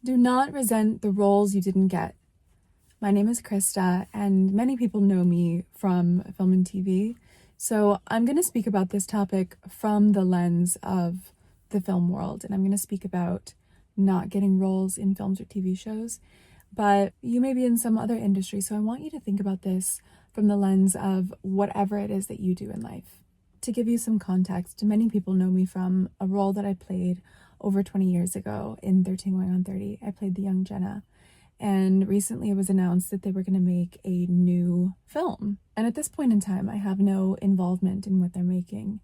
Do not resent the roles you didn't get. My name is Krista, and many people know me from film and TV. So I'm going to speak about this topic from the lens of the film world, and I'm going to speak about not getting roles in films or TV shows. But you may be in some other industry, so I want you to think about this from the lens of whatever it is that you do in life. To give you some context, many people know me from a role that I played over 20 years ago in 13 Going on 30. I played the young Jenna. And recently it was announced that they were going to make a new film. And at this point in time, I have no involvement in what they're making.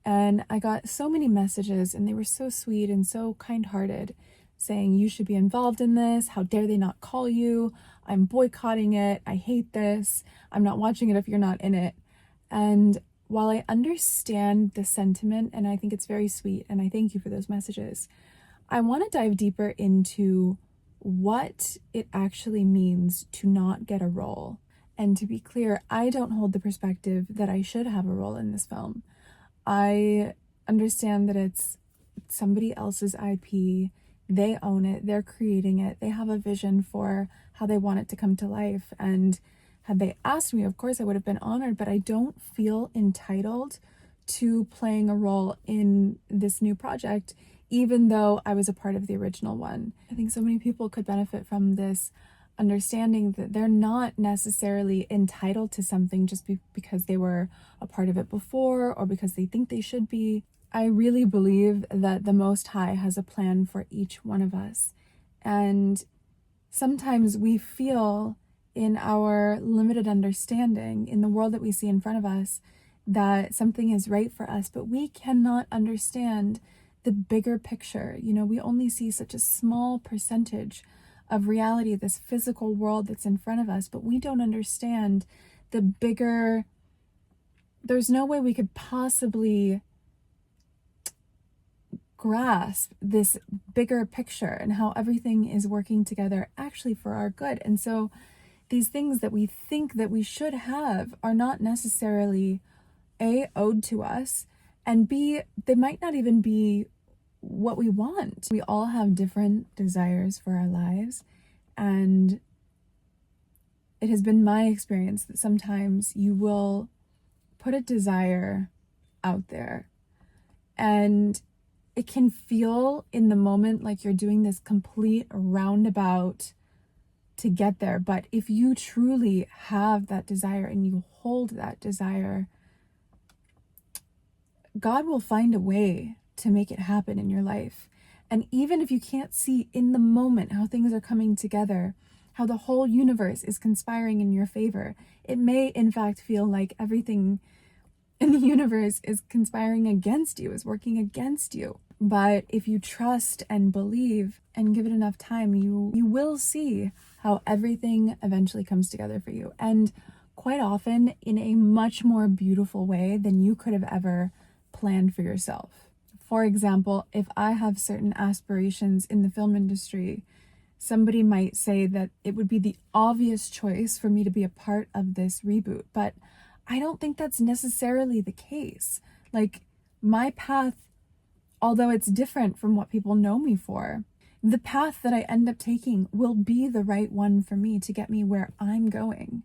And I got so many messages, and they were so sweet and so kind-hearted, saying, you should be involved in this. How dare they not call you? I'm boycotting it. I hate this. I'm not watching it if you're not in it. And while I understand the sentiment, and I think it's very sweet, and I thank you for those messages, I want to dive deeper into what it actually means to not get a role. And to be clear, I don't hold the perspective that I should have a role in this film. I understand that it's somebody else's IP. They own it. They're creating it. They have a vision for how they want it to come to life. And had they asked me, of course, I would have been honored, but I don't feel entitled to playing a role in this new project, even though I was a part of the original one. I think so many people could benefit from this understanding that they're not necessarily entitled to something just because they were a part of it before or because they think they should be. I really believe that the Most High has a plan for each one of us. And sometimes we feel in our limited understanding in the world that we see in front of us that something is right for us, but we cannot understand the bigger picture. You know, we only see such a small percentage of reality, this physical world that's in front of us, but we don't understand the bigger. There's no way we could possibly grasp this bigger picture and how everything is working together actually for our good. And so these things that we think that we should have are not necessarily A, owed to us, and B, they might not even be what we want. We all have different desires for our lives, and it has been my experience that sometimes you will put a desire out there, and it can feel in the moment like you're doing this complete roundabout to get there. But if you truly have that desire and you hold that desire, God will find a way to make it happen in your life. And even if you can't see in the moment how things are coming together, how the whole universe is conspiring in your favor, it may in fact feel like everything in the universe is conspiring against you, is working against you. But if you trust and believe and give it enough time, you will see how everything eventually comes together for you. And quite often in a much more beautiful way than you could have ever planned for yourself. For example, if I have certain aspirations in the film industry, somebody might say that it would be the obvious choice for me to be a part of this reboot. But I don't think that's necessarily the case. Like, my path, although it's different from what people know me for, the path that I end up taking will be the right one for me to get me where I'm going.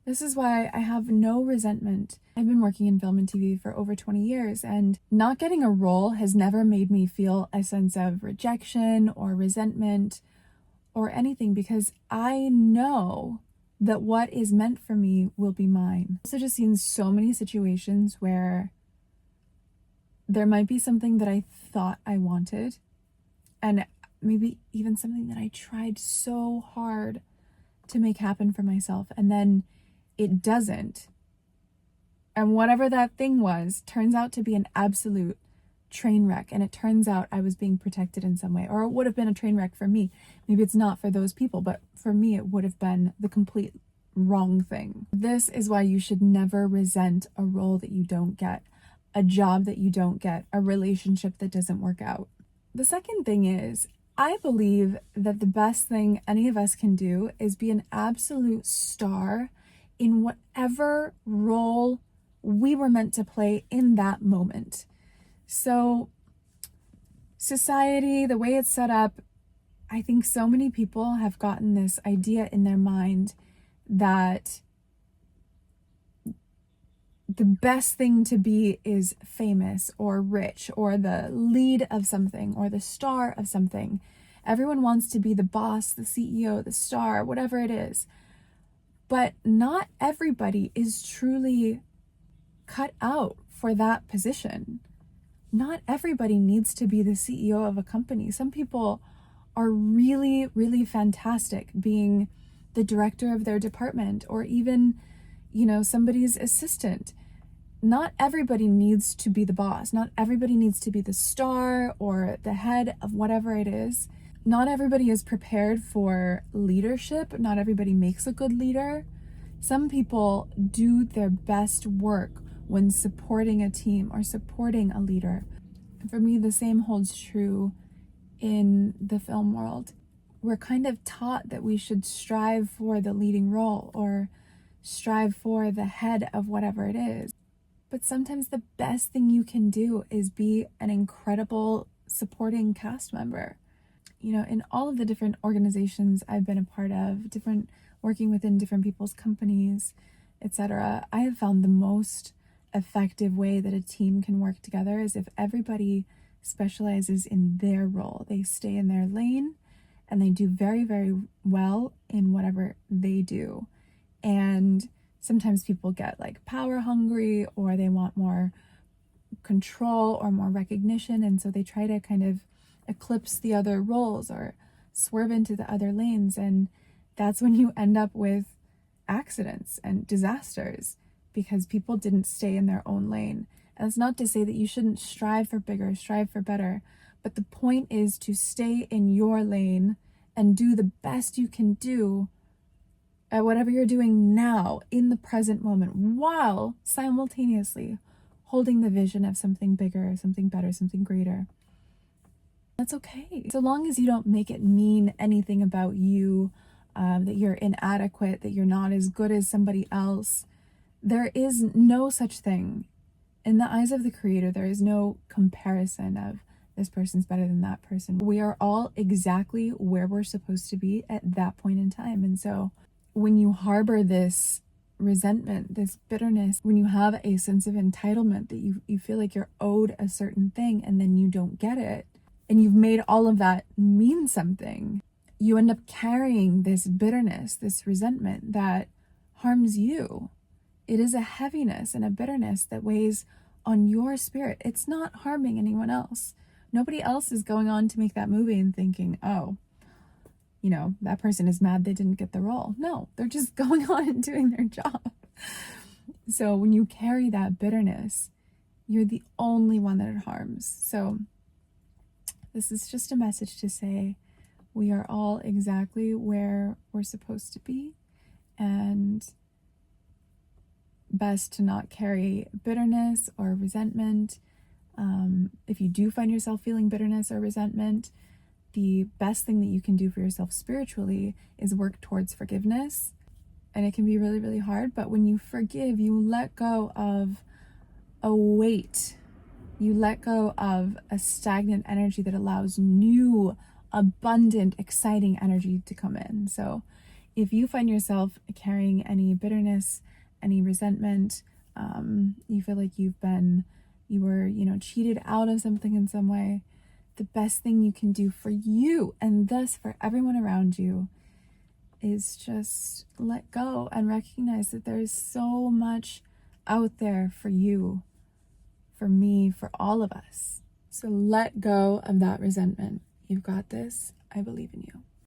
This is why I have no resentment. I've been working in film and TV for over 20 years, and not getting a role has never made me feel a sense of rejection or resentment or anything, because I know that what is meant for me will be mine. I've also just seen so many situations where there might be something that I thought I wanted, and maybe even something that I tried so hard to make happen for myself, and then it doesn't. And whatever that thing was turns out to be an absolute train wreck, and it turns out I was being protected in some way, or it would have been a train wreck for me. Maybe it's not for those people, but for me it would have been the complete wrong thing. This is why you should never resent a role that you don't get, a job that you don't get, a relationship that doesn't work out. The second thing is, I believe that the best thing any of us can do is be an absolute star in whatever role we were meant to play in that moment. So society, the way it's set up, I think so many people have gotten this idea in their mind that the best thing to be is famous or rich or the lead of something or the star of something. Everyone wants to be the boss, the CEO, the star, whatever it is. But not everybody is truly cut out for that position. Not everybody needs to be the CEO of a company. Some people are really, really fantastic being the director of their department or even, somebody's assistant. Not everybody needs to be the boss. Not everybody needs to be the star or the head of whatever it is. Not everybody is prepared for leadership. Not everybody makes a good leader. Some people do their best work when supporting a team or supporting a leader. For me, the same holds true in the film world. We're kind of taught that we should strive for the leading role or strive for the head of whatever it is. But sometimes the best thing you can do is be an incredible supporting cast member. In all of the different organizations I've been a part of, working within different people's companies, etc., I have found the most effective way that a team can work together is if everybody specializes in their role. They stay in their lane and they do very, very well in whatever they do. And sometimes people get like power hungry or they want more control or more recognition. And so they try to kind of eclipse the other roles or swerve into the other lanes. And that's when you end up with accidents and disasters because people didn't stay in their own lane. And it's not to say that you shouldn't strive for bigger, strive for better, but the point is to stay in your lane and do the best you can do at whatever you're doing now in the present moment while simultaneously holding the vision of something bigger, something better, something greater. That's okay. So long as you don't make it mean anything about you, that you're inadequate, that you're not as good as somebody else. There is no such thing. In the eyes of the Creator, there is no comparison of this person's better than that person. We are all exactly where we're supposed to be at that point in time. And so when you harbor this resentment, this bitterness, when you have a sense of entitlement that you feel like you're owed a certain thing and then you don't get it, and you've made all of that mean something, you end up carrying this bitterness, this resentment that harms you. It is a heaviness and a bitterness that weighs on your spirit. It's not harming anyone else. Nobody else is going on to make that movie and thinking, oh, that person is mad they didn't get the role. No, they're just going on and doing their job. So when you carry that bitterness, you're the only one that it harms. So this is just a message to say we are all exactly where we're supposed to be, and best to not carry bitterness or resentment. If you do find yourself feeling bitterness or resentment, the best thing that you can do for yourself spiritually is work towards forgiveness. And it can be really, really hard, but when you forgive, you let go of a weight. You let go of a stagnant energy that allows new, abundant, exciting energy to come in. So if you find yourself carrying any bitterness, any resentment, you feel like you were cheated out of something in some way, the best thing you can do for you and thus for everyone around you is just let go and recognize that there's so much out there for you, for me, for all of us. So let go of that resentment. You've got this. I believe in you.